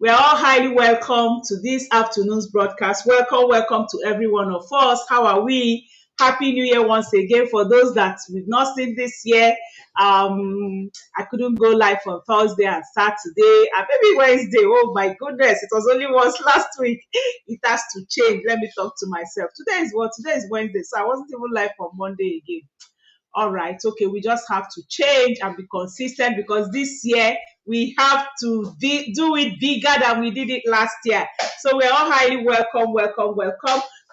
We are all highly welcome to this afternoon's broadcast. Welcome to every one of us. How are we? Happy New Year once again for those that we've not seen this year. I couldn't go live on Thursday and Saturday and maybe Wednesday. Oh my goodness, it was only once last week. It has to change. Let me talk to myself. Today is what? Today is Wednesday, so I wasn't even live on Monday again. All right, okay, we just have to change and be consistent because this year we have to do it bigger than we did it last year. So we're all highly welcome.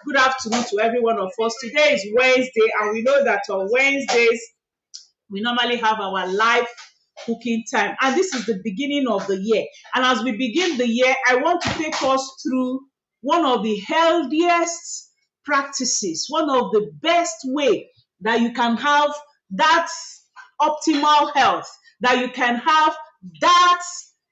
Good afternoon to every one of us. Today is Wednesday, and we know that on Wednesdays we normally have our live cooking time, and this is the beginning of the year. And as we begin the year, I want to take us through one of the healthiest practices, one of the best way that you can have that optimal health, that you can have that,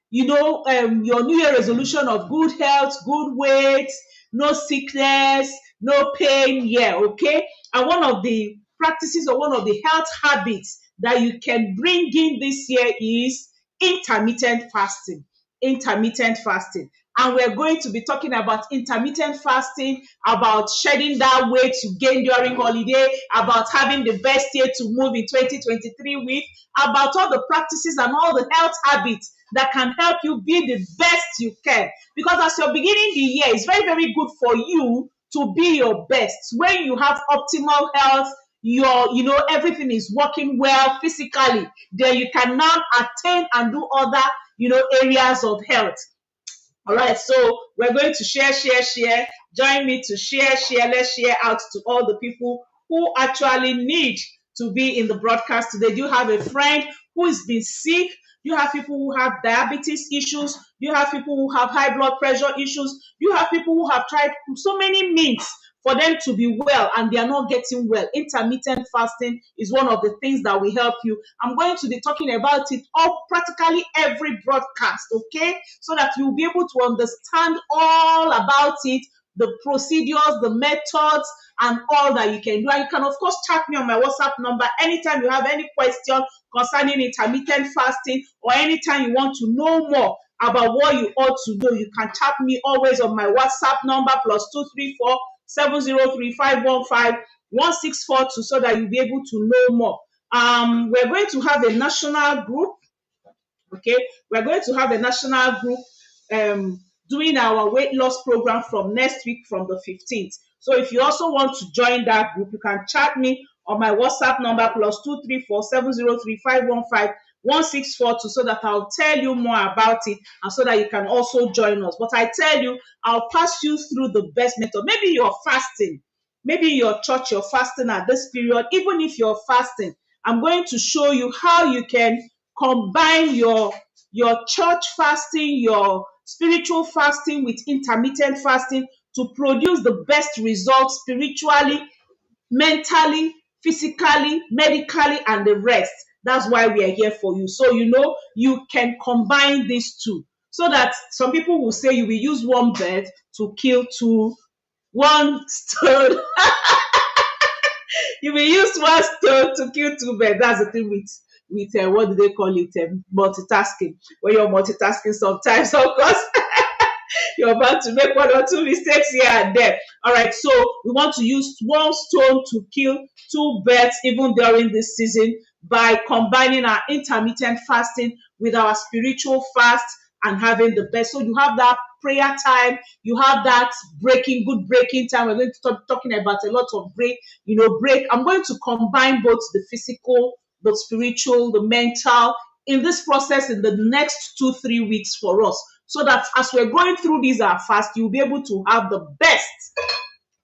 your New Year resolution of good health, good weight, no sickness, no pain. Yeah, okay. And one of the practices or one of the health habits that you can bring in this year is intermittent fasting. Intermittent fasting. And we're going to be talking about intermittent fasting, about shedding that weight you gained during holiday, about having the best year to move in 2023 with, about all the practices and all the health habits that can help you be the best you can. Because as you're beginning the year, it's very, very good for you to be your best. When you have optimal health, everything is working well physically, then you can now attain and do other, areas of health. All right, so we're going to share. Join me to share. Let's share out to all the people who actually need to be in the broadcast today. Do you have a friend who has been sick? Do you have people who have diabetes issues? Do you have people who have high blood pressure issues? Do you have people who have tried so many means for them to be well and they are not getting well? Intermittent fasting is one of the things that will help you. I'm going to be talking about it all practically every broadcast, okay? So that you'll be able to understand all about it, the procedures, the methods, and all that you can do. And you can, of course, chat me on my WhatsApp number anytime you have any question concerning intermittent fasting, or anytime you want to know more about what you ought to do. You can chat me always on my WhatsApp number +234 703-515-1642 so that you'll be able to know more. We're going to have a national group. Okay, we're going to have a national group doing our weight loss program from next week, from the 15th. So if you also want to join that group, you can chat me on my WhatsApp number +234 703-515-1642 so that I'll tell you more about it and so that you can also join us. But I tell you, I'll pass you through the best method. Maybe you're fasting. Maybe your church, you're fasting at this period. Even if you're fasting, I'm going to show you how you can combine your church fasting, your spiritual fasting with intermittent fasting to produce the best results spiritually, mentally, physically, medically, and the rest. That's why we are here for you. So you can combine these two. So that some people will say you will use one bird to kill one stone. You will use one stone to kill two birds. That's the thing with what do they call it? Multitasking. When you're multitasking, sometimes, of course, you're about to make one or two mistakes here and there. All right, so we want to use one stone to kill two birds even during this season by combining our intermittent fasting with our spiritual fast and having the best. So you have that prayer time, you have that good breaking time. We're going to start talking about a lot of break. I'm going to combine both the physical, the spiritual, the mental in this process in the next 2-3 weeks for us. So that as we're going through these fast, you'll be able to have the best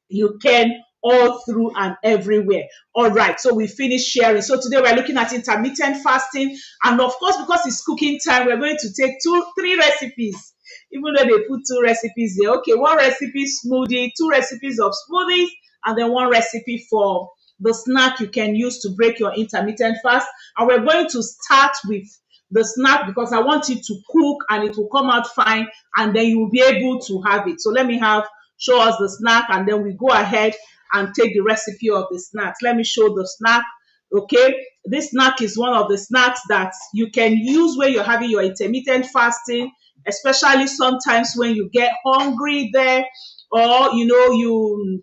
you can all through and everywhere. All right, so we finished sharing. So today we're looking at intermittent fasting. And of course, because it's cooking time, we're going to take 3 recipes. Even though they put 2 recipes there. Okay, 1 recipe smoothie, 2 recipes of smoothies, and then 1 recipe for the snack you can use to break your intermittent fast. And we're going to start with the snack because I want it to cook and it will come out fine, and then you will be able to have it. So let me show us the snack, and then we go ahead and take the recipe of the snacks. Let me show the snack. Okay, this snack is one of the snacks that you can use when you're having your intermittent fasting. especially sometimes when you get hungry there, or you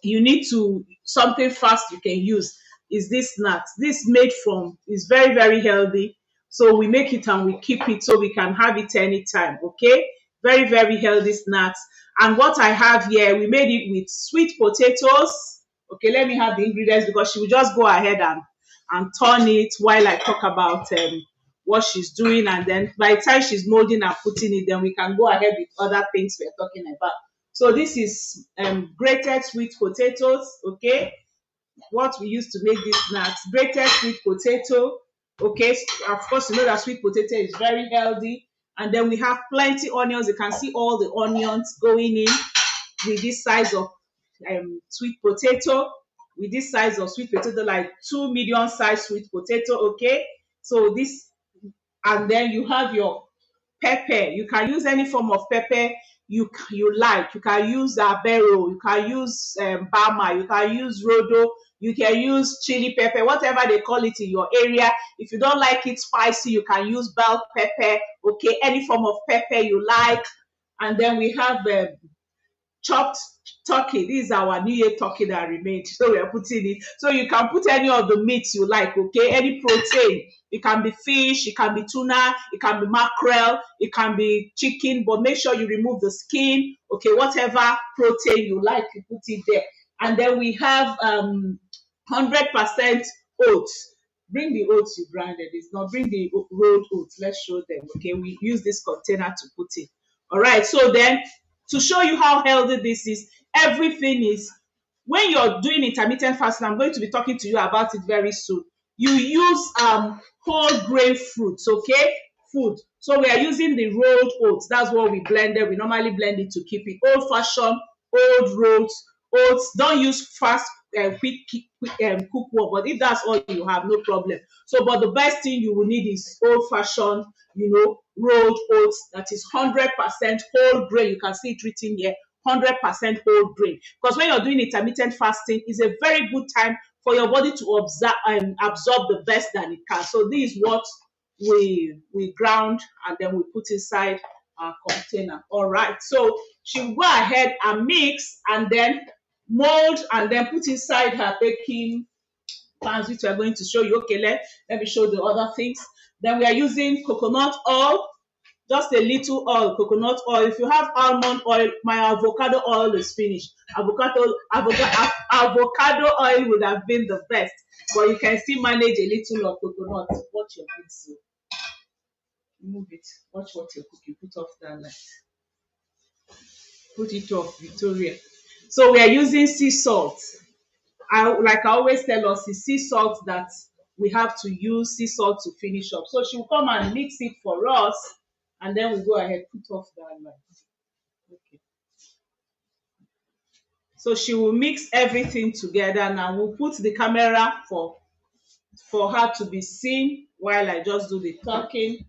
need to something fast you can use. Is this snacks. This made from is very, very healthy. So we make it and we keep it so we can have it anytime. Okay, very, very healthy snacks. And what I have here, we made it with sweet potatoes. Okay, let me have the ingredients because she will just go ahead and turn it while I talk about what she's doing, and then by the time she's molding and putting it, then we can go ahead with other things we're talking about. So this is grated sweet potatoes. Okay, what we use to make these snacks: grated sweet potato. Okay, of course you know that sweet potato is very healthy. And then we have plenty onions. You can see all the onions going in with this size of sweet potato, with this size of sweet potato, like two medium size sweet potato. Okay, so this, and then you have your pepper. You can use any form of pepper you like. You can use abero, you can use bama, you can use rodo, you can use chili pepper, whatever they call it in your area. If you don't like it spicy, you can use bell pepper. Okay, any form of pepper you like. And then we have chopped turkey. This is our new year turkey that remained, so we are putting it. So you can put any of the meats you like. Okay, any protein. It can be fish, it can be tuna, it can be mackerel, it can be chicken, but make sure you remove the skin. Okay, whatever protein you like, you put it there. And then we have 100% oats. Bring the oats you grinded. It's not, bring the rolled oats. Let's show them. Okay, we use this container to put it. All right, so then to show you how healthy this is, everything is, when you're doing intermittent fasting, I'm going to be talking to you about it very soon. You use whole grain fruits. Okay, food. So we are using the rolled oats. That's what we blended. We normally blend it to keep it old fashioned, old rolled oats. Don't use fast cook one, but if that's all you have, no problem. So but the best thing you will need is old fashioned, rolled oats that is 100% whole grain. You can see it written here, 100% whole grain. Because when you're doing intermittent fasting, it's a very good time for your body to absorb the best that it can. So this is what we ground and then we put inside our container. All right, so she will go ahead and mix and then mold and then put inside her baking pans, which we are going to show you. Okay, let me show the other things. Then we are using coconut oil, just a little oil, coconut oil. If you have almond oil, my avocado oil is finished. Avocado oil would have been the best, but you can still manage a little of coconut. Watch your heat, so remove it. Watch what you're cooking. Put off that light. Put it off, Victoria. So we are using sea salt. Like I always tell us, it's sea salt that we have to use, sea salt to finish up. So she will come and mix it for us, and then we go ahead, put off that light. Okay. So she will mix everything together. Now we'll put the camera for her to be seen while I just do the talking.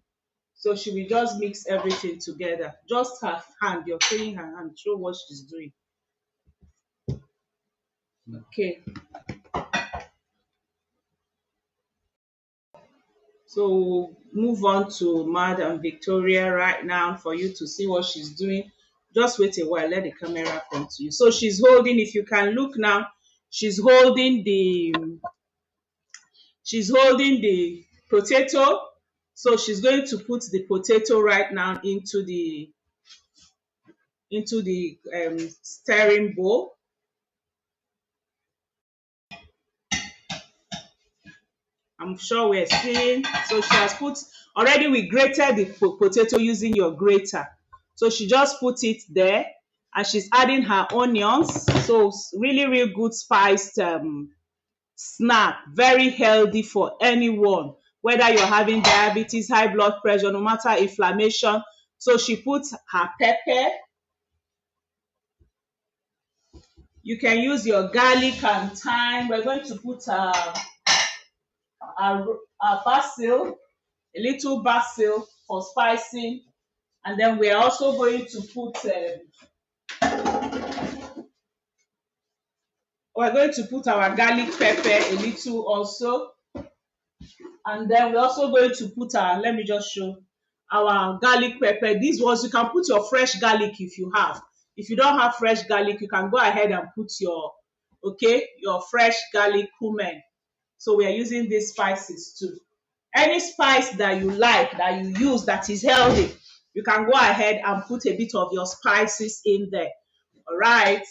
So she will just mix everything together. Just her hand, you're feeling her hand, show what she's doing. Okay. So we'll move on to Madam Victoria right now for you to see what she's doing. Just wait a while, let the camera come to you. So she's holding, if you can look now, she's holding the potato. So she's going to put the potato right now into the stirring bowl. I'm sure we're seeing. So she has put, already we grated the potato using your grater. So she just put it there and she's adding her onions. So really, really good spiced snack. Very healthy for anyone, whether you're having diabetes, high blood pressure, no matter inflammation. So she puts her pepper. You can use your garlic and thyme. We're going to put basil, a little basil for spicing, and then we're also going to put our garlic pepper a little also, and then we're also going to put our, let me just show, our garlic pepper. These ones you can put your fresh garlic if you have. If you don't have fresh garlic, you can go ahead and put your, okay, your fresh garlic cumin. So we are using these spices too. Any spice that you like, that you use, that is healthy, you can go ahead and put a bit of your spices in there. All right.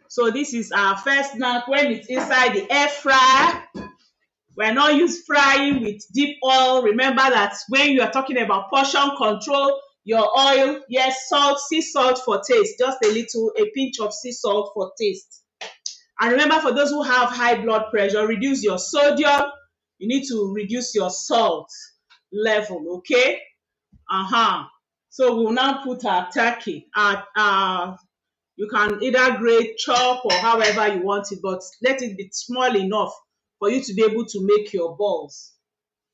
So this is our first snack when it's inside the air fryer. We're not used frying with deep oil. Remember that when you are talking about portion control, your oil, yes, salt, sea salt for taste, just a little, a pinch of sea salt for taste. And remember, for those who have high blood pressure, reduce your sodium. You need to reduce your salt level, okay? So we will now put our turkey. You can either grate, chop, or however you want it, but let it be small enough for you to be able to make your balls.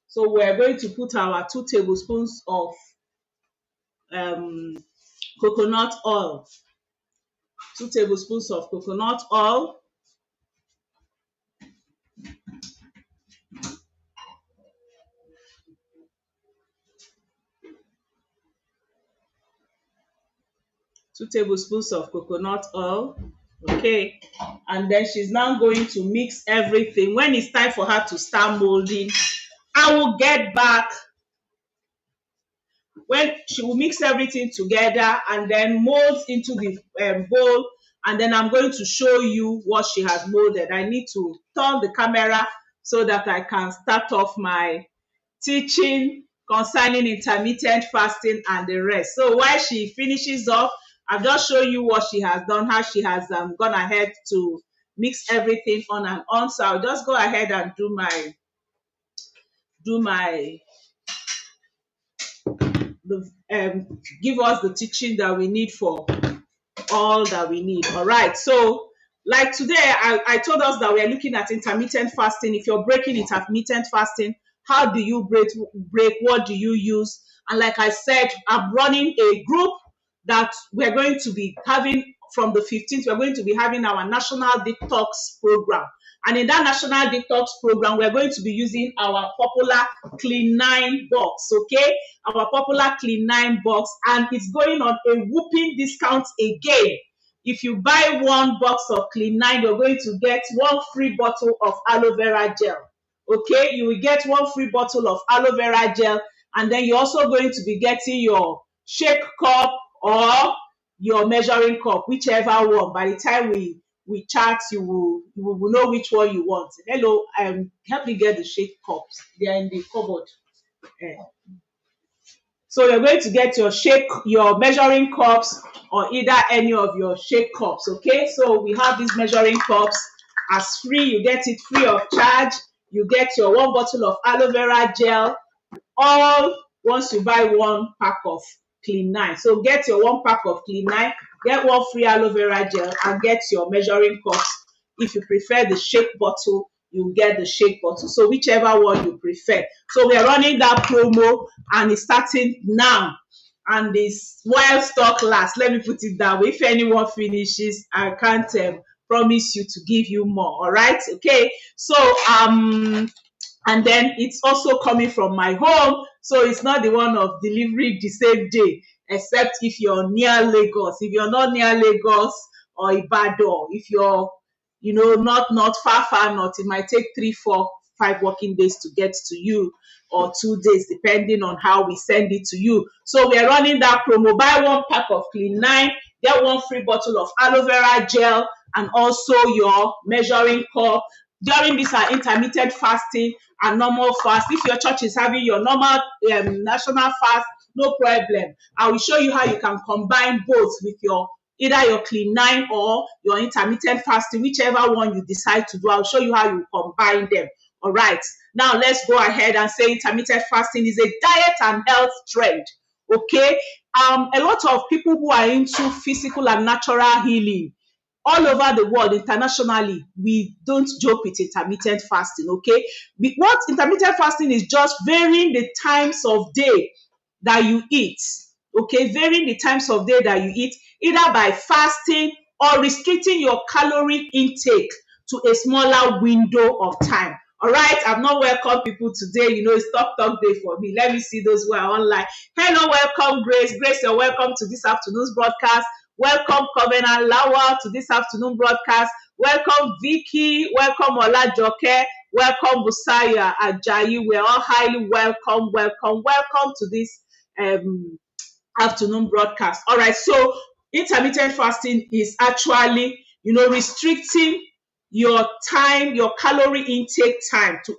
So we're going to put our 2 tablespoons of coconut oil. 2 tablespoons of coconut oil. 2 tablespoons of coconut oil. Okay. And then she's now going to mix everything. When it's time for her to start molding, I will get back when she will mix everything together and then mold into the bowl, and then I'm going to show you what she has molded. I need to turn the camera so that I can start off my teaching concerning intermittent fasting and the rest. So while she finishes off, I've just shown you what she has done, how she has gone ahead to mix everything on and on. So I'll just go ahead and do my give us the teaching that we need for all that we need. All right. So like today, I told us that we are looking at intermittent fasting. If you're breaking intermittent fasting, how do you break? What do you use? And like I said, I'm running a group that we're going to be having from the 15th. We're going to be having our national detox program. And in that national detox program, we're going to be using our popular Clean 9 box, okay? Our popular Clean 9 box, and it's going on a whooping discount again. If you buy 1 box of Clean 9, you're going to get 1 free bottle of aloe vera gel. Okay, you will get 1 free bottle of aloe vera gel, and then you're also going to be getting your shake cup or your measuring cup, whichever one. By the time we chat, you will know which one you want. Hello, help me get the shake cups. They are in the cupboard. So you're going to get your measuring cups, or either any of your shake cups. Okay, so we have these measuring cups as free. You get it free of charge. You get your 1 bottle of aloe vera gel, all once you buy 1 pack of Clean 9. So get your 1 pack of Clean 9, get 1 free aloe vera gel, and get your measuring cups. If you prefer the shake bottle, you get the shake bottle. So whichever one you prefer. So we are running that promo, and it's starting now. And this while stock lasts, let me put it that way. If anyone finishes, I can't promise you to give you more. All right, okay. So and then it's also coming from my home, so it's not the one of delivery the same day, except if you're near Lagos. If you're not near Lagos or Ibadan, if you're not far north, it might take 3, 4, 5 working days to get to you, or 2 days, depending on how we send it to you. So we are running that promo. Buy 1 pack of Clean 9, get 1 free bottle of aloe vera gel, and also your measuring cup. During this intermittent fasting and normal fast, if your church is having your normal national fast, no problem. I will show you how you can combine both with either your Clean 9 or your intermittent fasting, whichever one you decide to do. I'll show you how you combine them. All right. Now let's go ahead and say intermittent fasting is a diet and health trend. Okay. A lot of people who are into physical and natural healing all over the world, internationally, we don't joke with intermittent fasting, okay? What intermittent fasting is, just varying the times of day that you eat, okay, varying the times of day that you eat, either by fasting or restricting your calorie intake to a smaller window of time. All right, I've not welcomed people today. It's talk day for me. Let me see those who are online. Hello, welcome, Grace. Grace, you're welcome to this afternoon's broadcast. Welcome, Covenant Lawal, to this afternoon broadcast. Welcome, Vicky. Welcome, Olajoke. Welcome, Busaya Ajayi. We're all highly welcome to this afternoon broadcast. All right, so intermittent fasting is actually, restricting your time, your calorie intake time to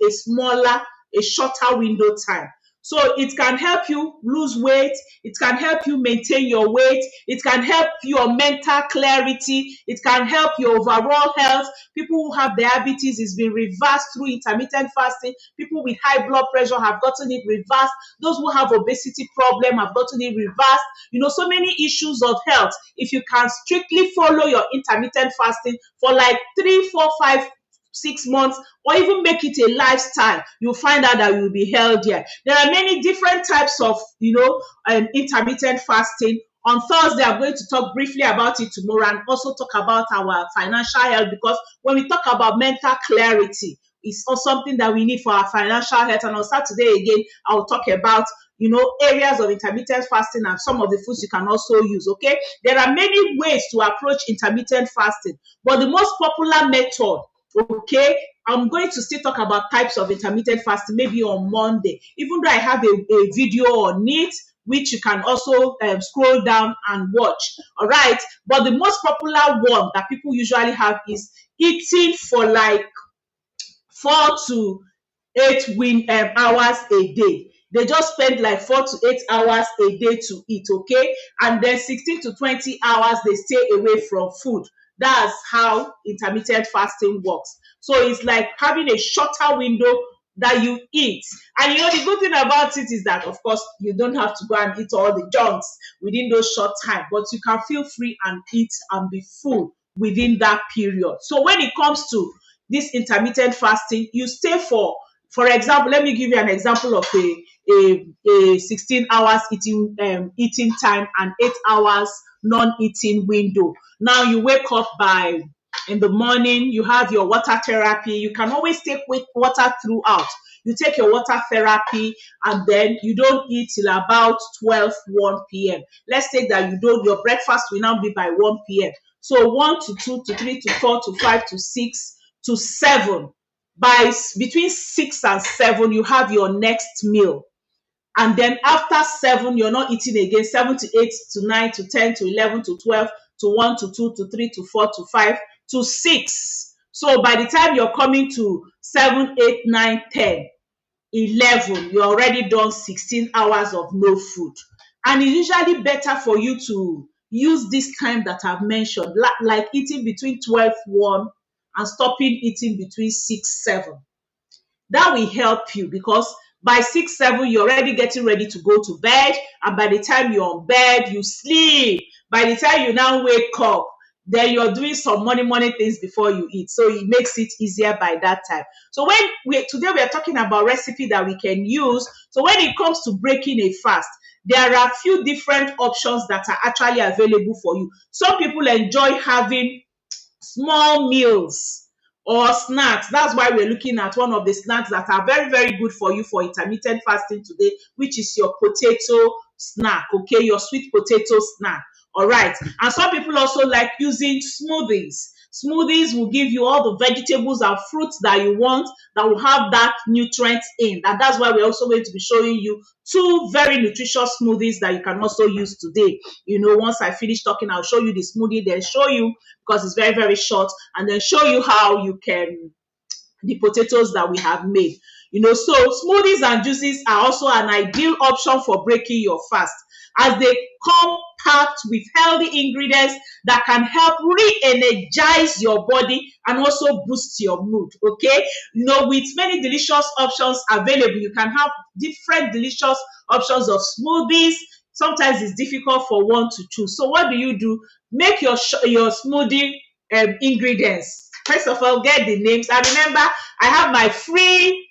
a shorter window time. So it can help you lose weight, it can help you maintain your weight, it can help your mental clarity, it can help your overall health. People who have diabetes, is being reversed through intermittent fasting. People with high blood pressure have gotten it reversed. Those who have obesity problem have gotten it reversed. So many issues of health. If you can strictly follow your intermittent fasting for like 3, 4, 5, 6 months, or even make it a lifestyle, you'll find out that you'll be healthier. There are many different types of, intermittent fasting. On Thursday, I'm going to talk briefly about it tomorrow, and also talk about our financial health, because when we talk about mental clarity, it's also something that we need for our financial health. And on Saturday again, I'll talk about areas of intermittent fasting and some of the foods you can also use. Okay, there are many ways to approach intermittent fasting, but the most popular method, okay, I'm going to still talk about types of intermittent fasting maybe on Monday, even though I have a video on it, which you can also scroll down and watch. All right, but the most popular one that people usually have is eating for like 4 to 8 hours a day. They just spend like 4 to 8 hours a day to eat, okay? And then 16 to 20 hours they stay away from food. That's how intermittent fasting works. So it's like having a shorter window that you eat. And the good thing about it is that, of course, you don't have to go and eat all the junks within those short time, but you can feel free and eat and be full within that period. So when it comes to this intermittent fasting, you stay for example, let me give you an example of a 16 hours eating time and 8 hours non-eating window. Now you wake up in the morning, you have your water therapy. You can always take water throughout. You take your water therapy, and then you don't eat till about 1 p.m. Let's take that your breakfast will now be by 1 p.m. So 1 to 2 to 3 to 4 to 5 to 6 to 7. Between 6 and 7, you have your next meal. And then after 7, you're not eating again. 7 to 8 to 9 to 10 to 11 to 12 to 1 to 2 to 3 to 4 to 5 to 6. So by the time you're coming to 7, 8, 9, 10, 11, you're already done 16 hours of no food. And it's usually better for you to use this time that I've mentioned, like eating between 12, 1 and stopping eating between 6, 7. That will help you, because by 6, 7, you're already getting ready to go to bed. And by the time you're on bed, you sleep. By the time you now wake up, then you're doing some money things before you eat. So it makes it easier by that time. So today we are talking about recipe that we can use. So when it comes to breaking a fast, there are a few different options that are actually available for you. Some people enjoy having small meals or snacks. That's why we're looking at one of the snacks that are very, very good for you for intermittent fasting today, which is your potato snack, okay? Your sweet potato snack. All right. And some people also like using smoothies. Smoothies will give you all the vegetables and fruits that you want, that will have that nutrients in. And that's why we're also going to be showing you 2 very nutritious smoothies that you can also use today. Once I finish talking, I'll show you the smoothie, then show you, because it's very, very short, and then show you how you can, the potatoes that we have made. So smoothies and juices are also an ideal option for breaking your fast, as they come packed with healthy ingredients that can help re-energize your body and also boost your mood, okay? With many delicious options available, you can have different delicious options of smoothies. Sometimes it's difficult for one to choose. So what do? Make your smoothie ingredients. First of all, get the names. And remember, I have my free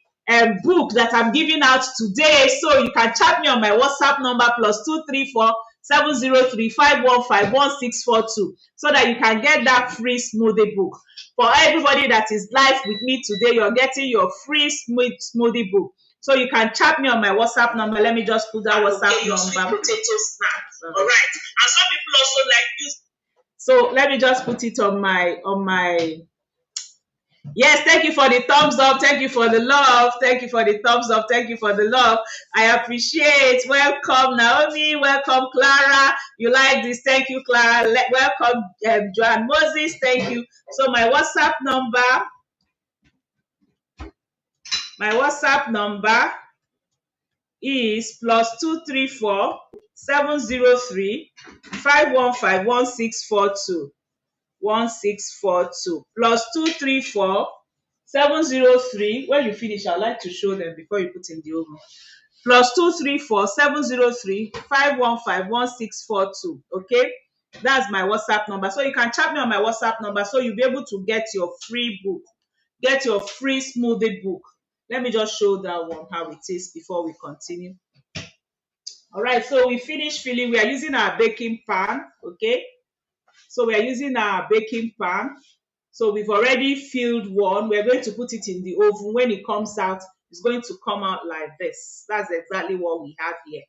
book that I'm giving out today. So you can chat me on my WhatsApp number +234 703-515-1642 so that you can get that free smoothie book. For everybody that is live with me today, you're getting your free smoothie book. So you can chat me on my WhatsApp number. Let me just put that WhatsApp number. Sweet potato snack. All right. And some people also like use. So let me just put it on my. Yes, thank you for the thumbs up. Thank you for the love. Thank you for the thumbs up. Thank you for the love. I appreciate. Welcome, Naomi. Welcome, Clara. You like this? Thank you, Clara. Welcome, Joanne Moses. Thank you. So my WhatsApp number is +234 703 515 1642. 1642 +234 703. When you finish, I'd like to show them before you put in the oven. +234 703 515 1642. Okay, that's my WhatsApp number. So you can chat me on my WhatsApp number so you'll be able to get your free book, get your free smoothie book. Let me just show that one how it is before we continue. All right, so we finished filling. We are using our baking pan. Okay, so we are using our baking pan. So we've already filled one. We're going to put it in the oven. When it comes out, it's going to come out like this. That's exactly what we have here.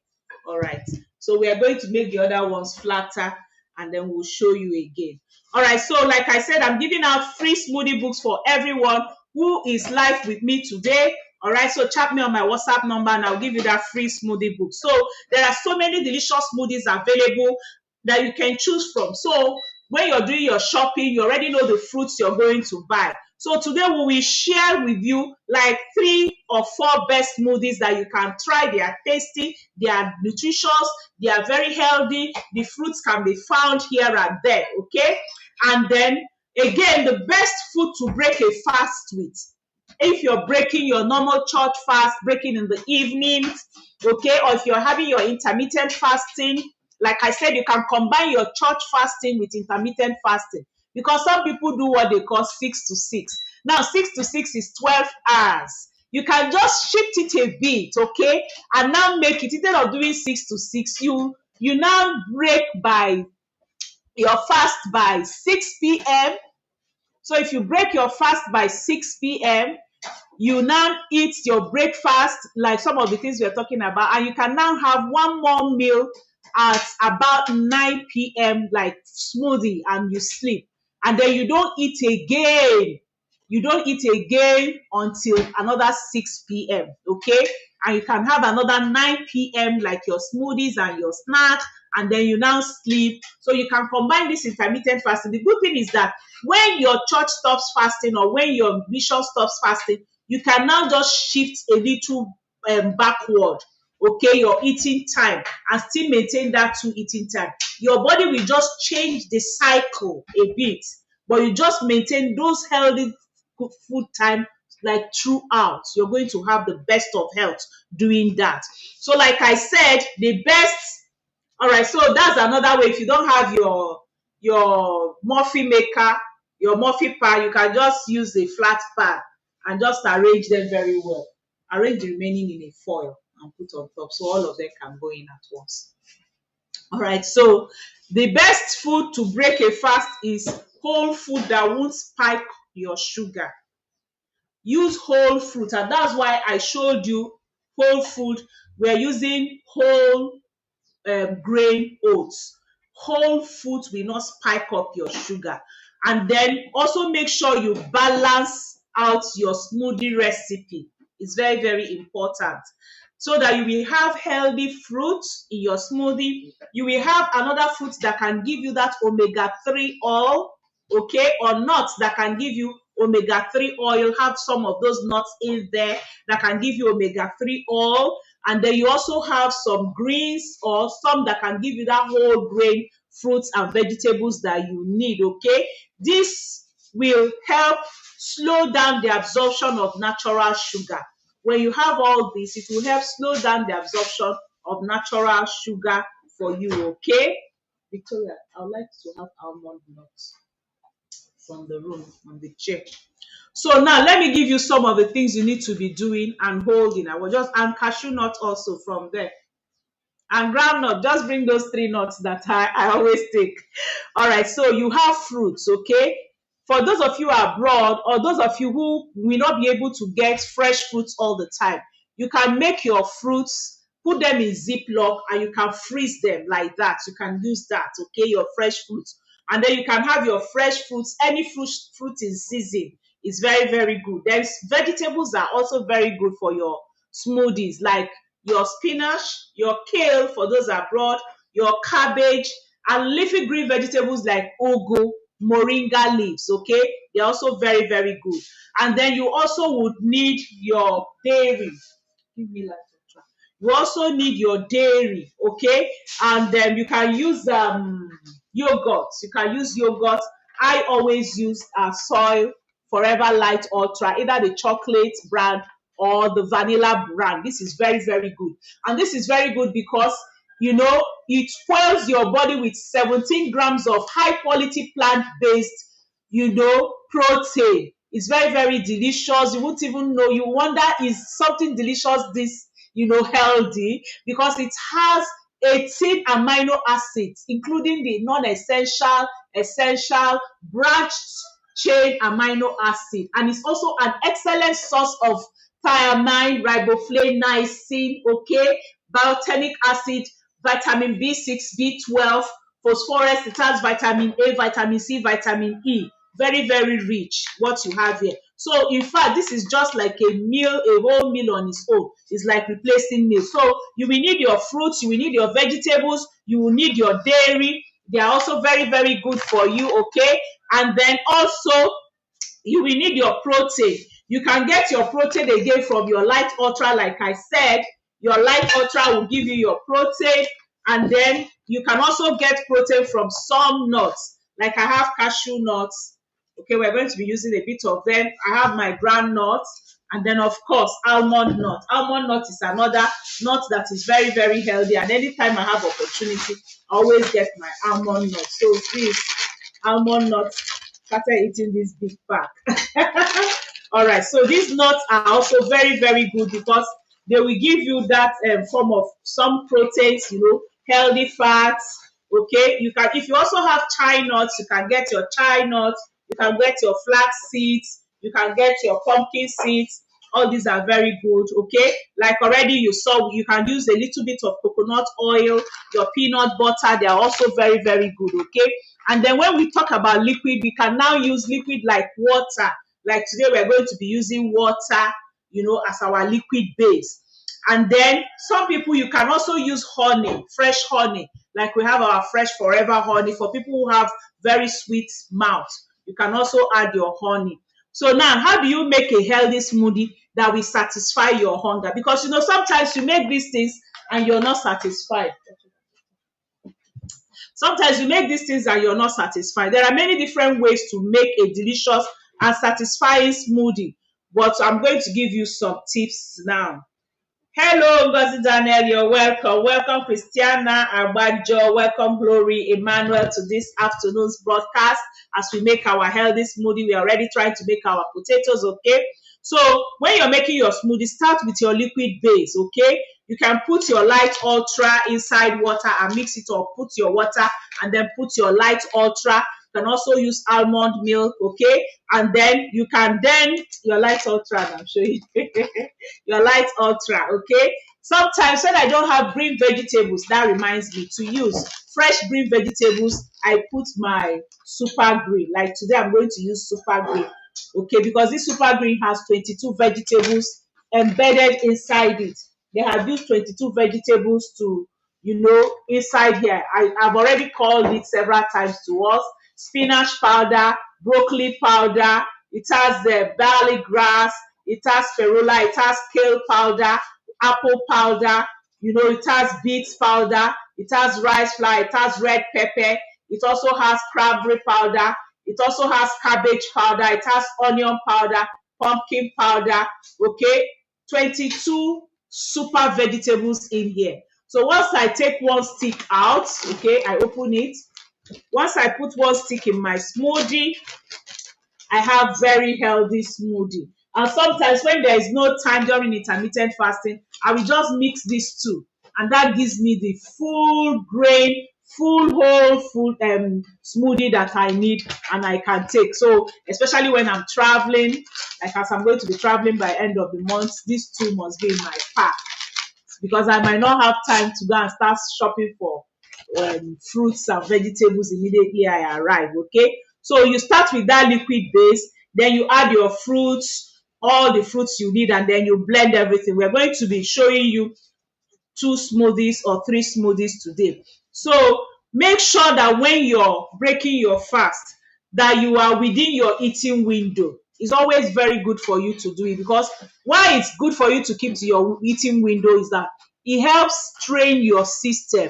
All right. So we are going to make the other ones flatter and then we'll show you again. All right. So like I said, I'm giving out free smoothie books for everyone who is live with me today. All right. So chat me on my WhatsApp number and I'll give you that free smoothie book. So there are so many delicious smoothies available that you can choose from. So when you're doing your shopping, you already know the fruits you're going to buy. So today we will share with you like 3 or 4 best smoothies that you can try. They are tasty, they are nutritious, they are very healthy. The fruits can be found here and there, okay? And then again, the best food to break a fast with. If you're breaking your normal church fast, breaking in the evenings, okay? Or if you're having your intermittent fasting, like I said, you can combine your church fasting with intermittent fasting because some people do what they call 6 to 6. Now, 6 to 6 is 12 hours. You can just shift it a bit, okay? And now make it, instead of doing 6 to 6, you now break by your fast by 6 p.m. So if you break your fast by 6 p.m., you now eat your breakfast, like some of the things we're talking about, and you can now have one more meal at about 9 p.m. like smoothie, and you sleep. And then you don't eat again. You don't eat again until another 6 p.m. Okay? And you can have another 9 p.m. like your smoothies and your snacks, and then you now sleep. So you can combine this intermittent fasting. The good thing is that when your church stops fasting or when your bishop stops fasting, you can now just shift a little backward, okay, your eating time, and still maintain that 2 eating time. Your body will just change the cycle a bit, but you just maintain those healthy food time like throughout. You're going to have the best of health doing that. So like I said, the best. All right, so that's another way. If you don't have your muffin maker, your muffin pan, you can just use a flat pan and just arrange them very well. Arrange the remaining in a foil and put on top so all of them can go in at once. All right, so the best food to break a fast is whole food that won't spike your sugar. Use whole fruit, and that's why I showed you whole food. We're using whole grain oats. Whole food will not spike up your sugar. And then also make sure you balance out your smoothie recipe. It's very, very important. So that you will have healthy fruits in your smoothie. You will have another fruit that can give you that omega-3 oil, okay, or nuts that can give you omega-3 oil. You'll have some of those nuts in there that can give you omega-3 oil. And then you also have some greens or some that can give you that whole grain fruits and vegetables that you need, okay? This will help slow down the absorption of natural sugar. When you have all this, it will help slow down the absorption of natural sugar for you, okay? Victoria, I would like to have almond nuts from the room, on the chair. So now let me give you some of the things you need to be doing and holding. I will just, and cashew nut also from there. and groundnut. Just bring those three nuts that I always take. All right, so you have fruits, okay? For those of you abroad or those of you who will not be able to get fresh fruits all the time, you can make your fruits, put them in Ziploc, and you can freeze them like that. You can use that, okay? Your fresh fruits. And then you can have your fresh fruits. Any fruit in season is very, very good. Then vegetables are also very good for your smoothies, like your spinach, your kale for those abroad, your cabbage, and leafy green vegetables like ugu, moringa leaves, okay? They're also very, very good. And then you also would need your dairy. Give me like you also need your dairy, okay? And then you can use yogurt. You can use yogurt. I always use soy forever light ultra, either the chocolate brand or the vanilla brand. This is very, very good. And this is very good because it spoils your body with 17 grams of high quality plant-based protein. It's very, very delicious. You won't even know. You wonder, is something delicious this healthy? Because it has 18 amino acids, including the non-essential, essential, branched chain amino acid, and it's also an excellent source of thiamine, riboflavin, okay, biotin acid, vitamin B6, B12, phosphorus. It has vitamin A, vitamin C, vitamin E. Very, very rich what you have here. So in fact, this is just like a meal, a whole meal on its own. It's like replacing meal. So you will need your fruits, you will need your vegetables, you will need your dairy. They are also very, very good for you, okay? And then also you will need your protein. You can get your protein again from your light ultra. Like I said, your light ultra will give you your protein. And then you can also get protein from some nuts. Like I have cashew nuts. Okay, we're going to be using a bit of them. I have my groundnuts, and then of course almond nut. Almond nut is another nut that is very, very healthy, and anytime I have opportunity, I always get my almond nut. So this almond nut, started eating this big pack. All right, so these nuts are also very, very good because they will give you that form of some proteins, healthy fats. Okay, you can, if you also have chai nuts, you can get your chai nuts, you can get your flax seeds, you can get your pumpkin seeds. All these are very good. Okay, like already you saw, you can use a little bit of coconut oil, your peanut butter. They are also very, very good. Okay, and then when we talk about liquid, we can now use liquid like water. Like today we're going to be using water, as our liquid base. And then some people, you can also use honey, fresh honey. Like we have our fresh forever honey. For people who have very sweet mouth, you can also add your honey. So now, how do you make a healthy smoothie that will satisfy your hunger? Because sometimes you make these things and you're not satisfied. Sometimes you make these things and you're not satisfied. There are many different ways to make a delicious and satisfying smoothie, but I'm going to give you some tips now. Hello, Ngozi Daniel, you're welcome. Welcome, Christiana Agbajo. Welcome, Glory Emmanuel, to this afternoon's broadcast. As we make our healthy smoothie, we are already trying to make our potatoes, okay? So when you're making your smoothie, start with your liquid base, okay? You can put your light ultra inside water and mix it up. Put your water and then put your light ultra. You can also use almond milk, okay? And then you can your light ultra, I'm showing you. Your light ultra, okay? Sometimes when I don't have green vegetables, that reminds me to use fresh green vegetables. I put my super green. Like today, I'm going to use super green, okay? Because this super green has 22 vegetables embedded inside it. They have used 22 vegetables to, inside here. I've already called it several times to us. Spinach powder, broccoli powder, it has the barley grass, it has ferula, it has kale powder, apple powder, it has beets powder, it has rice flour, it has red pepper, it also has cranberry powder, it also has cabbage powder, it has onion powder, pumpkin powder, okay? 22 super vegetables in here. So once I take one stick out, okay, I open it. Once I put one stick in my smoothie, I have very healthy smoothie. And sometimes when there is no time during intermittent fasting, I will just mix these two and that gives me the full grain, full whole food smoothie that I need and I can take. So especially when I'm traveling, like as I'm going to be traveling by end of the month, these two must be in my pack because I might not have time to go and start shopping for fruits and vegetables immediately I arrive. Okay, so you start with that liquid base, then you add your fruits, all the fruits you need, and then you blend everything. We're going to be showing you 2 smoothies or 3 smoothies today. So make sure that when you're breaking your fast, that you are within your eating window. It's always very good for you to do it because why it's good for you to keep to your eating window is that it helps train your system.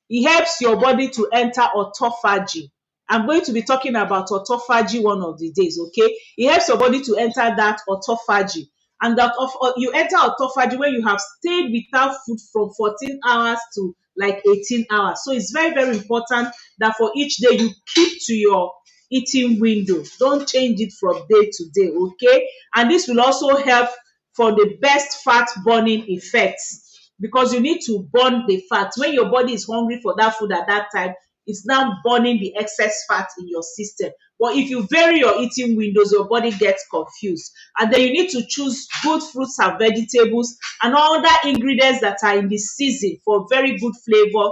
It helps your body to enter autophagy. I'm going to be talking about autophagy one of the days, okay? It helps your body to enter that autophagy. And that you enter autophagy when you have stayed without food from 14 hours to like 18 hours. So it's very, very important that for each day you keep to your eating window. Don't change it from day to day, okay? And this will also help for the best fat burning effects because you need to burn the fat. When your body is hungry for that food at that time, it's now burning the excess fat in your system. But if you vary your eating windows, your body gets confused. And then you need to choose good fruits and vegetables and other ingredients that are in the season for very good flavor,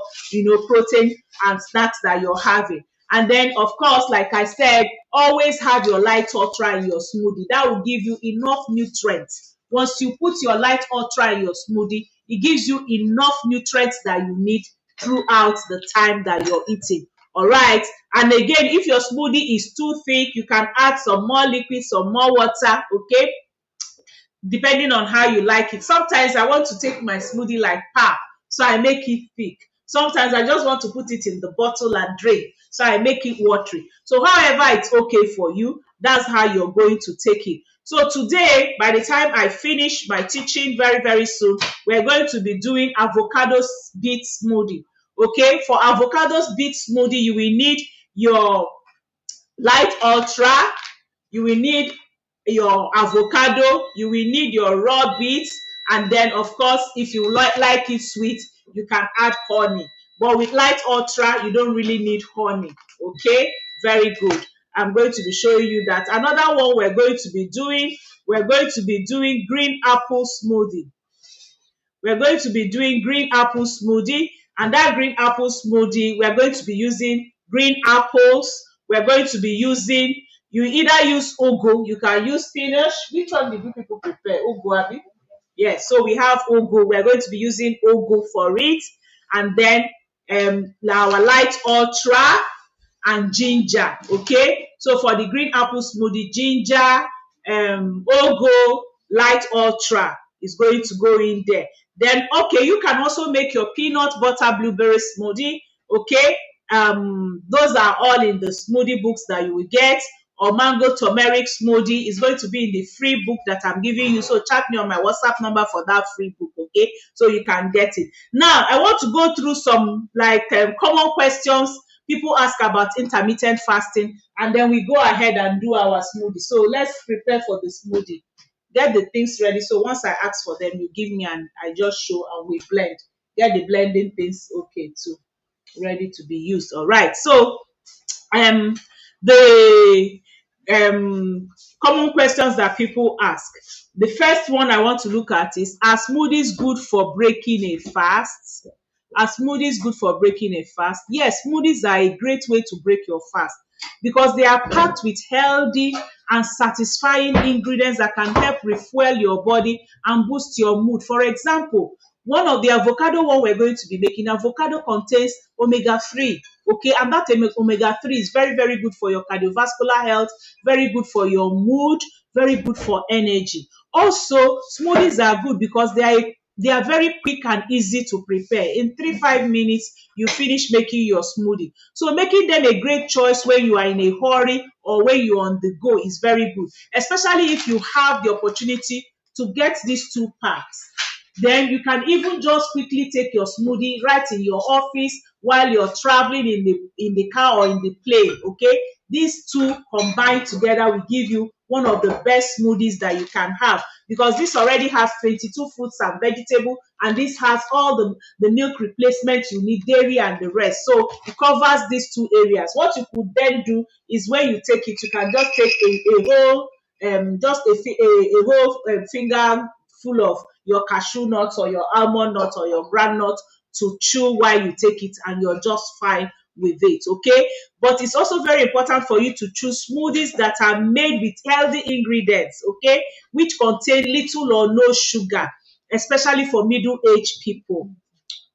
protein and snacks that you're having. And then, of course, like I said, always have your light ultra in your smoothie. That will give you enough nutrients. Once you put your light ultra in your smoothie, it gives you enough nutrients that you need throughout the time that you're eating. All right. And again, if your smoothie is too thick, you can add some more liquid, some more water. Okay, depending on how you like it. Sometimes I want to take my smoothie like pap, so I make it thick. Sometimes I just want to put it in the bottle and drink, so I make it watery. So however it's okay for you, that's how you're going to take it. So today, by the time I finish my teaching very, very soon, we're going to be doing avocado beet smoothie. Okay, for avocado beet smoothie, you will need your light ultra, you will need your avocado, you will need your raw beets, and then of course if you like it sweet, you can add honey. But with light ultra, you don't really need honey. Okay, very good. I'm going to be showing you that. Another one we're going to be doing green apple smoothie. We're going to be doing green apple smoothie, and that green apple smoothie, we're going to be using green apples. We're going to be using, you either use ugu, you can use spinach. Which one did you people prepare? Ugu, Abi? Yes, so we have ugu. We're going to be using ugu for it, and then our light ultra and ginger. Okay, so for the green apple smoothie, ginger, ugu, light ultra is going to go in there. Then okay, you can also make your peanut butter blueberry smoothie. Okay, those are all in the smoothie books that you will get. Or mango turmeric smoothie is going to be in the free book that I'm giving you. So chat me on my WhatsApp number for that free book, okay? So you can get it. Now, I want to go through some common questions people ask about intermittent fasting, and then we go ahead and do our smoothie. So let's prepare for the smoothie. Get the things ready. So once I ask for them, you give me and I just show and we blend. Get the blending things okay too, ready to be used. All right. So the common questions that people ask. The first one I want to look at is, are smoothies good for breaking a fast? Are smoothies good for breaking a fast? Yes, smoothies are a great way to break your fast because they are packed with healthy and satisfying ingredients that can help refuel your body and boost your mood. For example, one of the avocado one we're going to be making, avocado contains omega-3, okay, and that omega-3 is very, very good for your cardiovascular health, very good for your mood, very good for energy. Also, smoothies are good because they are very quick and easy to prepare. In 3-5 minutes, you finish making your smoothie. So making them a great choice when you are in a hurry or when you're on the go is very good, especially if you have the opportunity to get these 2 packs. Then you can even just quickly take your smoothie right in your office while you're traveling in the car or in the plane, okay? These two combined together will give you one of the best smoothies that you can have, because this already has 22 fruits and vegetables, and this has all the milk replacement you need, dairy and the rest. So it covers these two areas. What you could then do is, when you take it, you can just take a whole finger full of your cashew nuts or your almond nuts or your groundnut to chew while you take it, and you're just fine with it. Okay, but it's also very important for you to choose smoothies that are made with healthy ingredients, okay, which contain little or no sugar, especially for middle-aged people.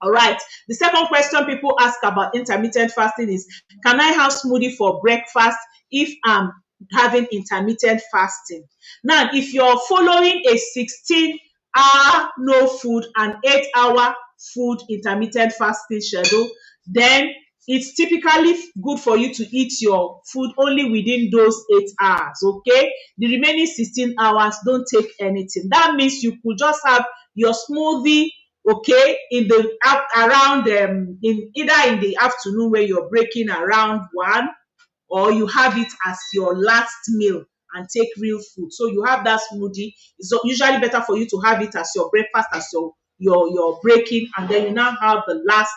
All right. The second question people ask about intermittent fasting is, can I have smoothie for breakfast if I'm having intermittent fasting? Now, if you're following a 16-hour no food and 8-hour food intermittent fasting schedule, then it's typically good for you to eat your food only within those 8 hours, okay? The remaining 16 hours, don't take anything. That means you could just have your smoothie, okay, in the around in either in the afternoon when you're breaking around 1, or you have it as your last meal and take real food. So you have that smoothie. It's usually better for you to have it as your breakfast, as your breaking, and then you now have the last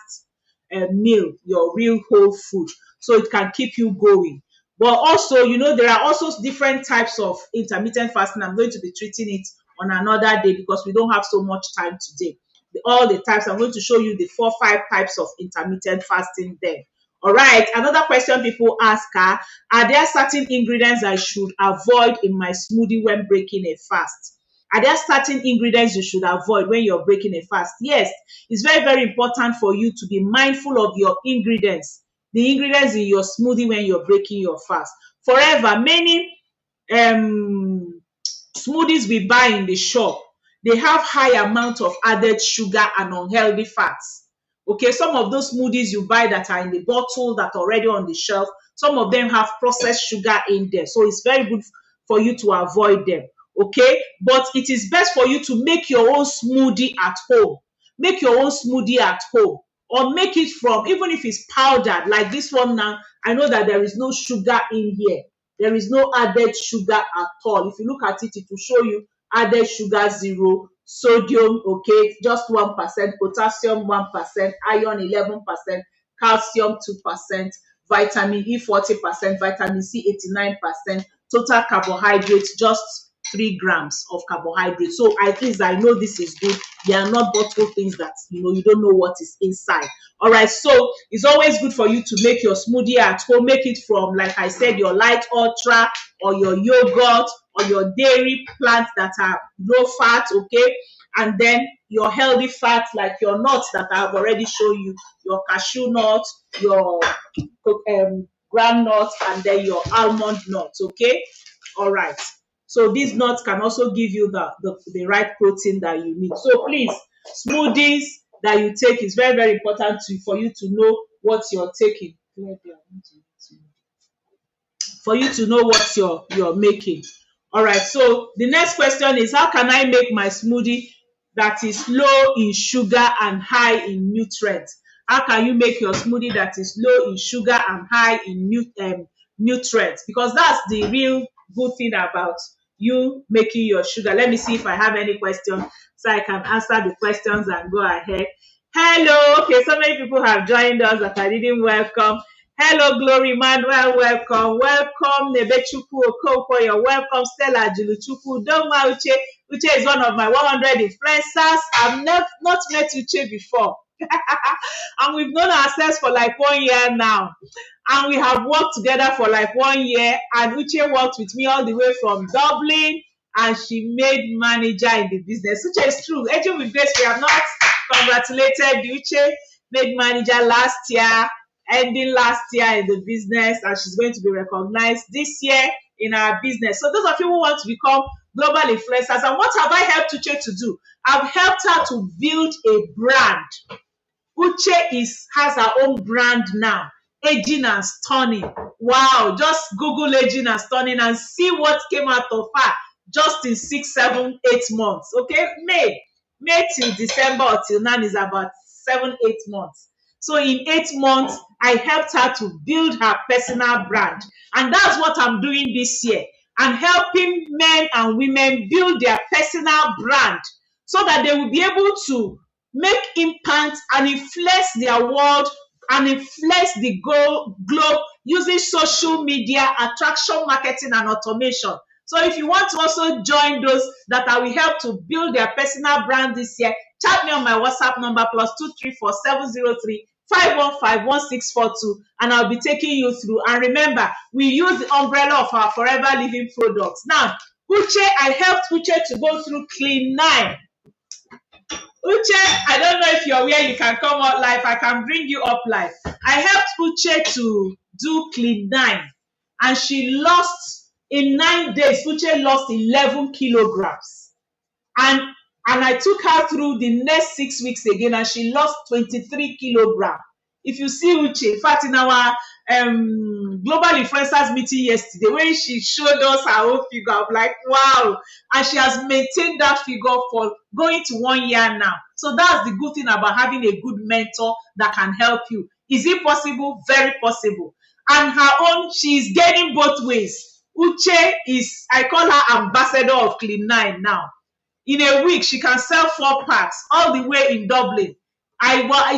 meal, your real whole food. So it can keep you going. But also, there are also different types of intermittent fasting. I'm going to be treating it on another day because we don't have so much time today. All the types, I'm going to show you the 4-5 types of intermittent fasting there. All right, another question people ask are there certain ingredients I should avoid in my smoothie when breaking a fast? Are there certain ingredients you should avoid when you're breaking a fast? Yes, it's very, very important for you to be mindful of your ingredients, the ingredients in your smoothie when you're breaking your fast. Forever, many smoothies we buy in the shop, they have high amount of added sugar and unhealthy fats. Okay, some of those smoothies you buy that are in the bottle that are already on the shelf, some of them have processed sugar in there. So it's very good for you to avoid them. Okay, but it is best for you to make your own smoothie at home. Make your own smoothie at home, or make it from, even if it's powdered like this one now, I know that there is no sugar in here. There is no added sugar at all. If you look at it, it will show you added sugar 0, sodium, okay, just 1%, potassium 1%, iron 11%, calcium 2%, vitamin E 40%, vitamin C 89%, total carbohydrates just 3 grams of carbohydrates. So at least I know this is good. They are not bottled things that you don't know what is inside. All right, so it's always good for you to make your smoothie at home. Make it from, like I said, your light ultra or your yogurt or your dairy plants that are low fat, okay? And then your healthy fats like your nuts that I have already shown you, your cashew nuts, your groundnuts, and then your almond nuts, okay? All right. So these nuts can also give you the right protein that you need. So please, smoothies that you take, is very, very important for you to know what you're taking. For you to know what you're making. All right, so the next question is, how can I make my smoothie that is low in sugar and high in nutrients? How can you make your smoothie that is low in sugar and high in nutrients? Because that's the real good thing about you making your sugar. Let me see if I have any questions so I can answer the questions and go ahead. Hello. Okay, so many people have joined us that I didn't welcome. Hello, Glory Manuel, welcome. Welcome, Nebechukwu Okonkwo, you're welcome. Stella Juluchukwu, Doma Uche. Uche is one of my 100 influencers. I've not met Uche before. And we've known ourselves for like 1 year now. And we have worked together for like 1 year. And Uche worked with me all the way from Dublin. And she made manager in the business. Uche is true. Aging with Grace, we have not congratulated Uche. Made manager last year. Ending last year in the business, and she's going to be recognized this year in our business. So those of you who want to become global influencers, and what have I helped Uche to do? I've helped her to build a brand. Uche has her own brand now, Aging and Stunning. Wow, just Google Aging and Stunning and see what came out of her just in 6, 7, 8 months. Okay, May till December or till now is about 7, 8 months. So in 8 months, I helped her to build her personal brand. And that's what I'm doing this year. I'm helping men and women build their personal brand so that they will be able to make impact and influence their world and influence the globe using social media, attraction marketing, and automation. So if you want to also join those that I will help to build their personal brand this year, chat me on my WhatsApp number +2347035151642, and I'll be taking you through. And remember, we use the umbrella of our Forever Living products. Now, Uche, I helped Uche to go through Clean 9. Uche, I don't know if you're aware, you can come out live. I can bring you up live. I helped Uche to do Clean 9, and she lost, in 9 days, Uche lost 11 kilograms. And I took her through the next 6 weeks again, and she lost 23 kilograms. If you see Uche, in fact, in our global influencers meeting yesterday, when she showed us her own figure, I'm like, wow. And she has maintained that figure for going to 1 year now. So that's the good thing about having a good mentor that can help you. Is it possible? Very possible. And her own, she's gaining both ways. Uche is, I call her ambassador of Clean 9 now. In a week, she can sell 4 packs all the way in Dublin.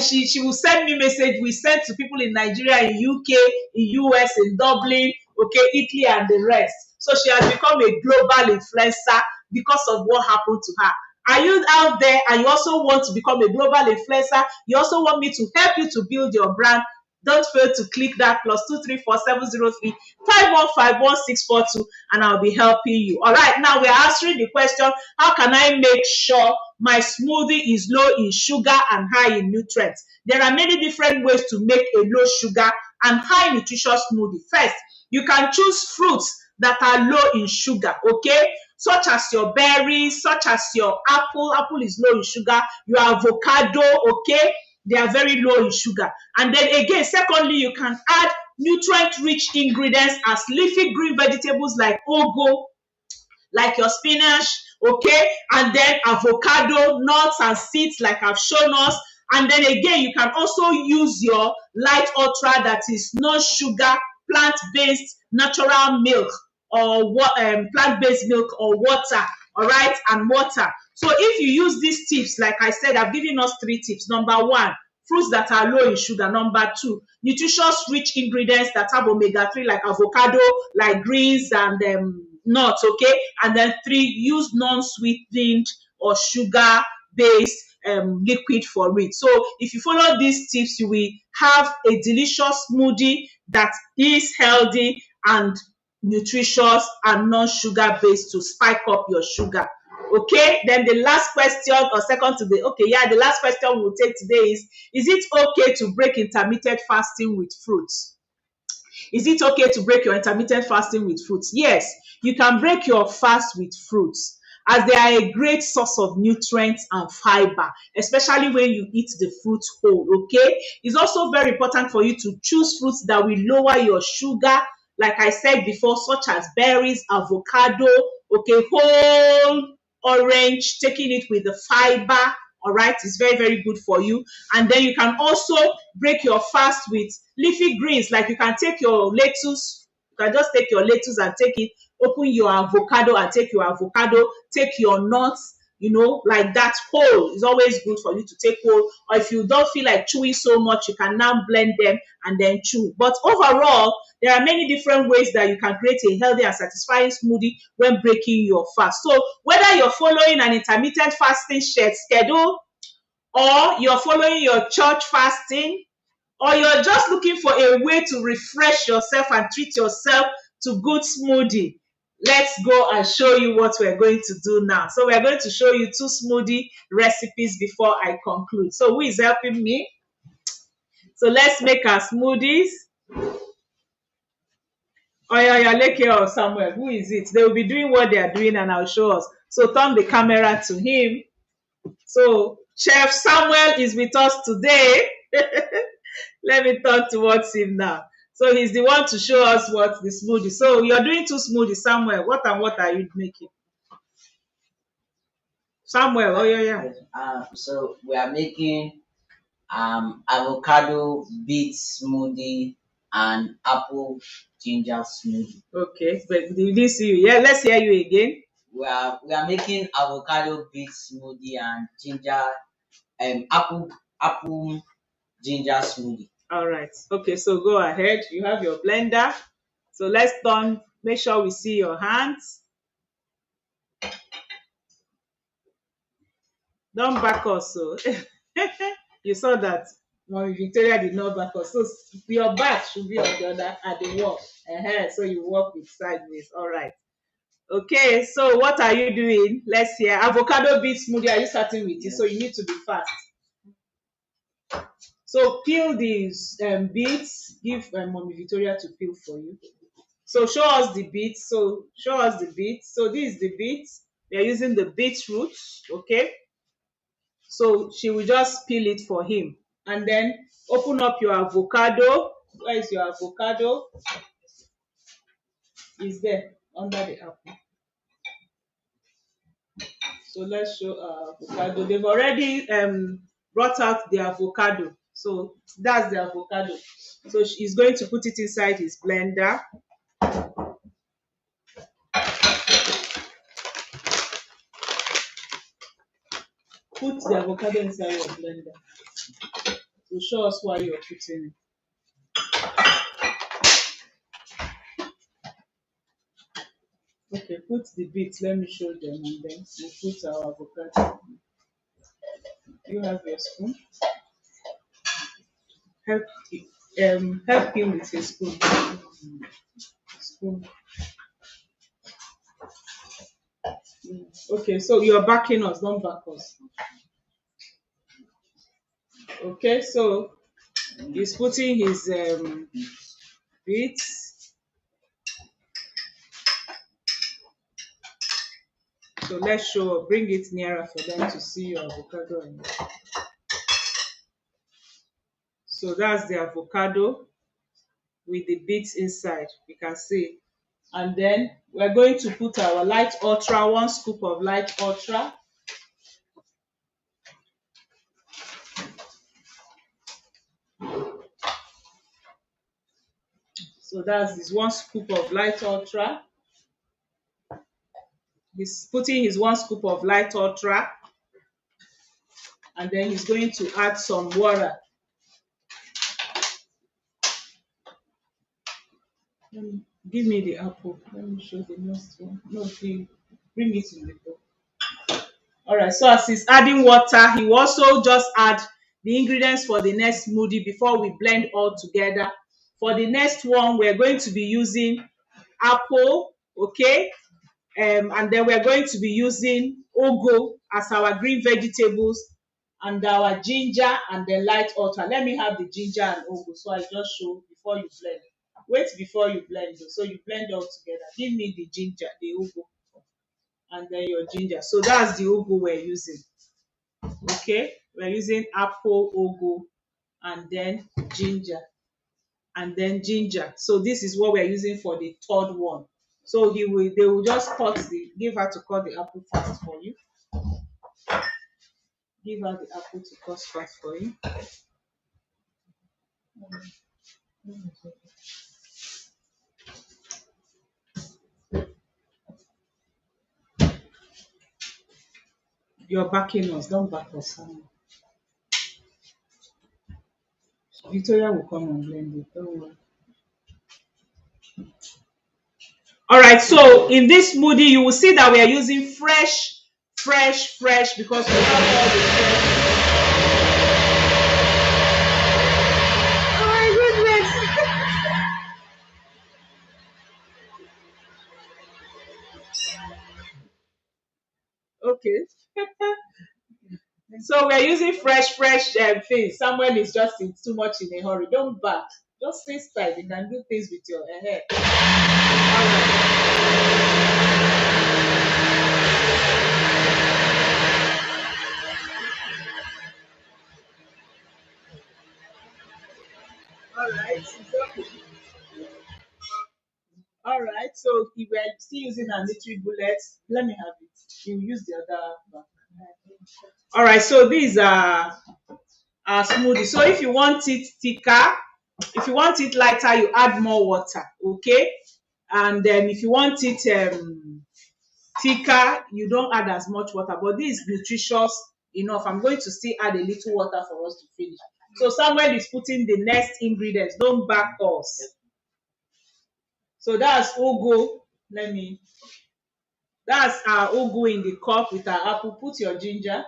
She will send me message. We send to people in Nigeria, in UK, in US, in Dublin, okay, Italy, and the rest. So she has become a global influencer because of what happened to her. Are you out there and you also want to become a global influencer? You also want me to help you to build your brand? Don't fail to click that +2347035151642, and I'll be helping you. All right, now we're answering the question, how can I make sure my smoothie is low in sugar and high in nutrients? There are many different ways to make a low sugar and high nutritious smoothie. First, you can choose fruits that are low in sugar, okay? Such as your berries, such as your apple. Apple is low in sugar. Your avocado, okay? They are very low in sugar. And then again, secondly, you can add nutrient-rich ingredients as leafy green vegetables like ugu, like your spinach, okay? And then avocado, nuts and seeds like I've shown us. And then again, you can also use your light ultra, that is non-sugar, plant-based natural milk, or plant-based milk or water, all right, and water. So if you use these tips, like I said, I've given us 3 tips. Number 1, fruits that are low in sugar. Number 2, nutritious rich ingredients that have omega-3 like avocado, like greens and nuts, okay? And then 3, use non-sweetened or sugar-based liquid for it. So if you follow these tips, you will have a delicious smoothie that is healthy and nutritious and non-sugar based to spike up your sugar. Okay, then the last question, or second to the, okay, yeah, the last question we'll take today is it okay to break intermittent fasting with fruits? Is it okay to break your intermittent fasting with fruits? Yes, you can break your fast with fruits, as they are a great source of nutrients and fiber, especially when you eat the fruit whole, okay? It's also very important for you to choose fruits that will lower your sugar, like I said before, such as berries, avocado, okay, whole orange, taking it with the fiber, all right, it's very, very good for you. And then you can also break your fast with leafy greens, like you can take your lettuce, you can just take your lettuce and take it, open your avocado and take your avocado, take your nuts, you know, like that whole. It's always good for you to take whole. Or if you don't feel like chewing so much, you can now blend them and then chew. But overall, there are many different ways that you can create a healthy and satisfying smoothie when breaking your fast. So whether you're following an intermittent fasting schedule, or you're following your church fasting, or you're just looking for a way to refresh yourself and treat yourself to good smoothie, let's go and show you what we're going to do now. So we're going to show you 2 smoothie recipes before I conclude. So who is helping me? So let's make our smoothies. Oyayaleke or Samuel, who is it? They will be doing what they are doing and I'll show us. So turn the camera to him. So Chef Samuel is with us today. Let me turn towards him now. So he's the one to show us what the smoothie. So you're doing 2 smoothies, Samuel. What and what are you making? Samuel, oh yeah. So we are making avocado beet smoothie, and apple ginger smoothie. Okay, but we didn't see you. Yeah, let's hear you again. We are making avocado beet smoothie and ginger apple ginger smoothie. All right. Okay, so go ahead. You have your blender. So let's turn, make sure we see your hands. Don't back us. So you saw that Mommy Victoria did not back us. So your back should be on the other at the wall. So you walk with sideways. All right. Okay, so what are you doing? Let's hear. Avocado beet smoothie. Are you starting with it? So you need to be fast. So peel these beets. Give Mommy Victoria to peel for you. So show us the beets. So show us the beets. So this is the beets. We are using the beetroot. Okay. So she will just peel it for him. And then open up your avocado. Where is your avocado? Is there under the apple. So let's show our avocado. They've already brought out the avocado. So that's the avocado. So he's going to put it inside his blender. Put the avocado inside your blender. So show us why you're putting it. Okay, put the beets. Let me show them, and then we'll put our avocado. You have your spoon. Help help him with his spoon. Spoon. Okay, so you're backing us, don't back us. Okay, so he's putting his beets. So let's bring it nearer for them to see your avocado. So that's the avocado with the beets inside. You can see. And then we're going to put our light ultra, 1 scoop of light ultra. So that's this 1 scoop of light ultra. He's putting his 1 scoop of light ultra, and then he's going to add some water. Give me the apple. Let me show the next one. No, please bring it in the bowl. All right. So as he's adding water, he will also just add the ingredients for the next smoothie before we blend all together. For the next one, we're going to be using apple, okay, and then we're going to be using ugu as our green vegetables, and our ginger and the light ultra. Let me have the ginger and ugu, so I just show before you blend. Wait before you blend, so you blend all together. Give me the ginger, the ugu, and then your ginger. So that's the ugu we're using. Okay, we're using apple, ugu, and then ginger, So this is what we're using for the third one. So they will just give her to cut the apple fast for you. Give her the apple to cut fast for you. You're backing us, don't back us. Victoria will come and blend it. Don't worry. All right, so in this smoothie, you will see that we are using fresh because we have all the fresh. Oh my goodness. Okay. So we're using fresh things. Someone is just too much in a hurry. Don't back. Just stay tight. You can do things with your hair. All right. All right. So if we're still using our Nutri bullets, let me have it. You use the other back. All right. So these are our smoothie. So if you want it thicker, if you want it lighter, you add more water, okay? And then if you want it thicker, you don't add as much water. But this is nutritious enough. I'm going to still add a little water for us to finish. So Samuel is putting the next ingredients. Don't back us. So that's ugu. That's our ugu in the cup with our apple. Put your ginger.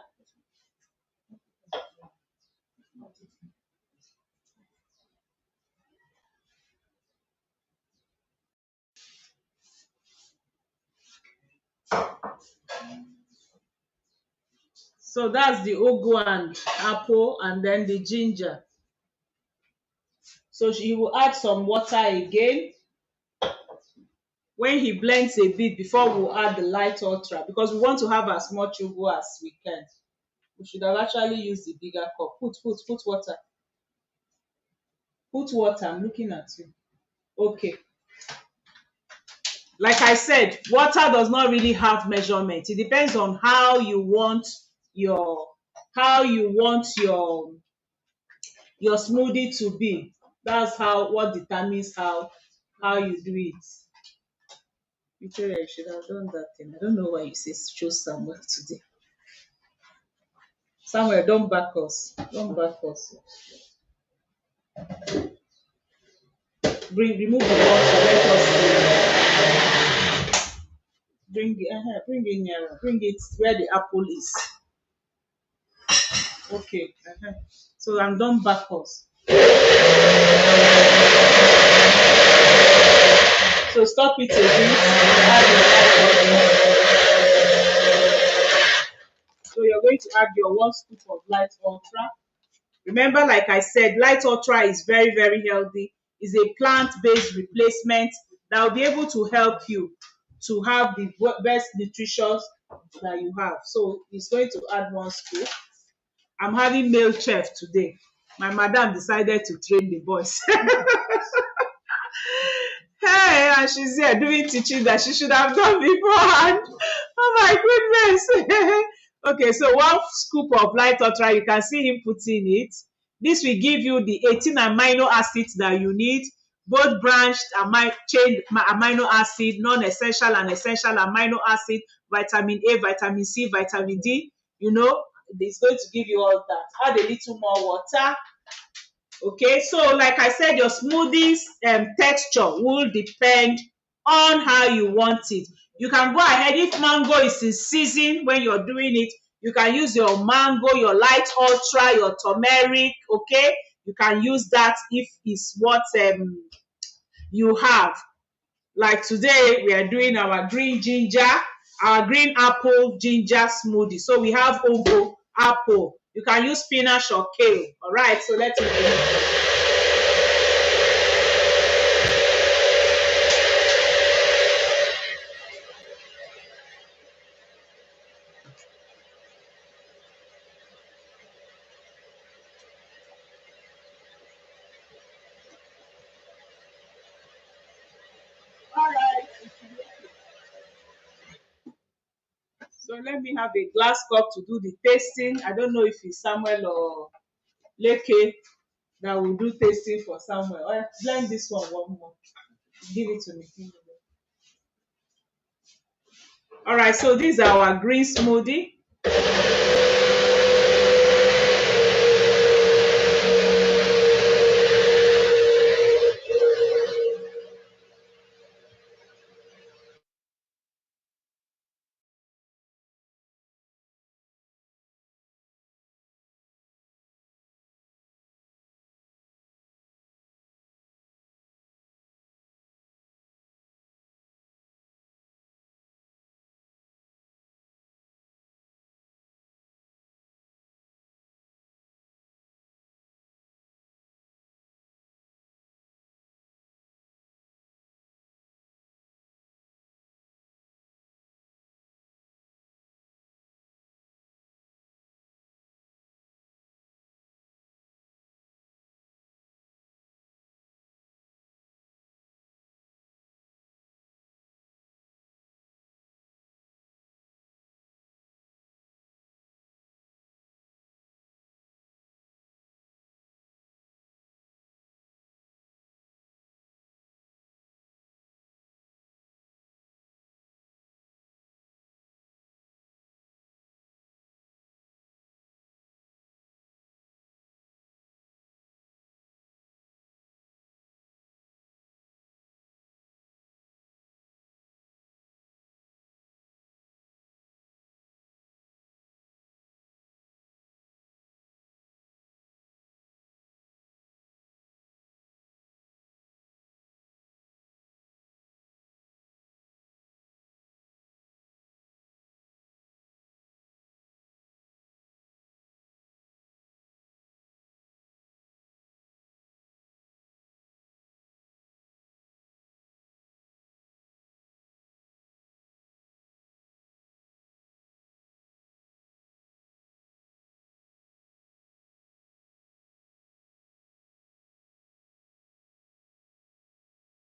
So that's the ugu and apple, and then the ginger. So he will add some water again when he blends a bit before we'll add the light ultra, because we want to have as much ugu as we can. We should have actually used the bigger cup. Put water. Put water. I'm looking at you. Okay. Like I said, water does not really have measurement. It depends on how you want your your smoothie to be. That's what determines how you do it. Victoria, you should have done that thing. I don't know why you say show Samuel today. Samuel, don't back us. Don't back us. Remove the water. Let us bring it where the apple is. Okay. So I'm done back us. So stop it a bit. So you're going to add your 1 scoop of light ultra. Remember, like I said, light ultra is very, very healthy. It's a plant-based replacement that will be able to help you to have the best nutrition that you have. So it's going to add 1 scoop. I'm having male chef today. My madam decided to train the boys. Hey, and she's here doing teaching that she should have done beforehand. Oh my goodness. Okay, so 1 scoop of light ultra, you can see him putting it. This will give you the 18 amino acids that you need, both branched chain amino acid, non-essential and essential amino acid, vitamin A, vitamin C, vitamin D. You know, it's going to give you all that. Add a little more water. Okay, so like I said, your smoothies texture will depend on how you want it. You can go ahead, if mango is in season when you're doing it, you can use your mango, your light ultra, your turmeric, okay? You can use that if it's what you have. Like today, we are doing our green apple ginger smoothie. So we have ugu, apple. You can use spinach or kale. All right, so let's make it. So let me have a glass cup to do the tasting. I don't know if it's Samuel or Leke that will do tasting for Samuel. All right, blend this one more. Give it to me. All right, so this is our green smoothie.